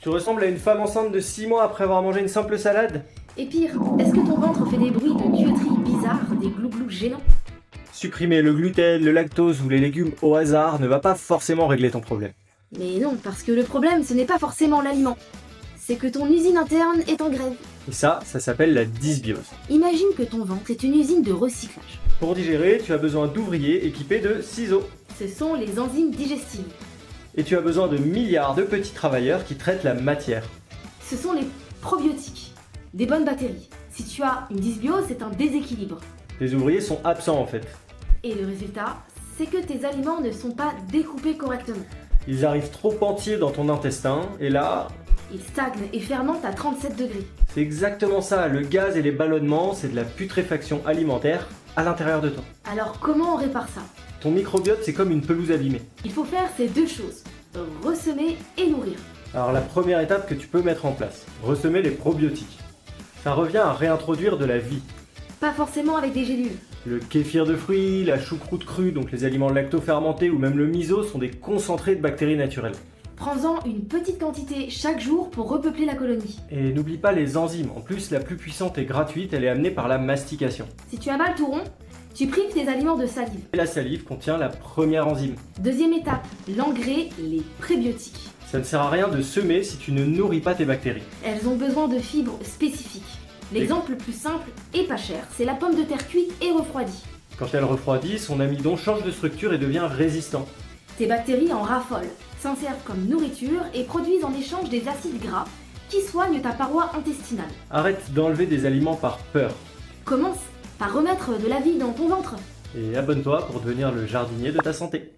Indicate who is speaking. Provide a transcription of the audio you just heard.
Speaker 1: Tu ressembles à une femme enceinte de 6 mois après avoir mangé une simple salade.
Speaker 2: Et pire, est-ce que ton ventre fait des bruits de tuyauterie bizarres, des glouglous gênants?
Speaker 1: Supprimer le gluten, le lactose ou les légumes au hasard ne va pas forcément régler ton problème.
Speaker 2: Mais non, parce que le problème, ce n'est pas forcément l'aliment. C'est que ton usine interne est en grève.
Speaker 1: Et ça s'appelle la dysbiose.
Speaker 2: Imagine que ton ventre est une usine de recyclage.
Speaker 1: Pour digérer, tu as besoin d'ouvriers équipés de ciseaux.
Speaker 2: Ce sont les enzymes digestives.
Speaker 1: Et tu as besoin de milliards de petits travailleurs qui traitent la matière.
Speaker 2: Ce sont les probiotiques, des bonnes bactéries. Si tu as une dysbiose, c'est un déséquilibre.
Speaker 1: Les ouvriers sont absents en fait.
Speaker 2: Et le résultat, c'est que tes aliments ne sont pas découpés correctement.
Speaker 1: Ils arrivent trop entiers dans ton intestin, et là,
Speaker 2: Ils stagnent et fermentent à 37 degrés.
Speaker 1: c'est exactement ça, le gaz et les ballonnements, c'est de la putréfaction alimentaire à l'intérieur de toi.
Speaker 2: Alors comment on répare ça?
Speaker 1: Ton microbiote, c'est comme une pelouse abîmée.
Speaker 2: Il faut faire ces deux choses, ressemer et nourrir.
Speaker 1: Alors la première étape que tu peux mettre en place, ressemer les probiotiques. Ça revient à réintroduire de la vie.
Speaker 2: Pas forcément avec des gélules.
Speaker 1: Le kéfir de fruits, la choucroute crue, donc les aliments lacto-fermentés ou même le miso sont des concentrés de bactéries naturelles.
Speaker 2: Prends-en une petite quantité chaque jour pour repeupler la colonie.
Speaker 1: Et n'oublie pas les enzymes, en plus la plus puissante et gratuite, elle est amenée par la mastication.
Speaker 2: Si tu avales tout rond, tu prives tes aliments de salive.
Speaker 1: Et la salive contient la première enzyme.
Speaker 2: Deuxième étape, l'engrais, les prébiotiques.
Speaker 1: Ça ne sert à rien de semer si tu ne nourris pas tes bactéries.
Speaker 2: Elles ont besoin de fibres spécifiques. L'exemple le plus simple et pas cher, c'est la pomme de terre cuite et refroidie.
Speaker 1: Quand elle refroidit, son amidon change de structure et devient résistant.
Speaker 2: Tes bactéries en raffolent, s'en servent comme nourriture et produisent en échange des acides gras qui soignent ta paroi intestinale.
Speaker 1: Arrête d'enlever des aliments par peur.
Speaker 2: Commence par remettre de la vie dans ton ventre.
Speaker 1: Et abonne-toi pour devenir le jardinier de ta santé.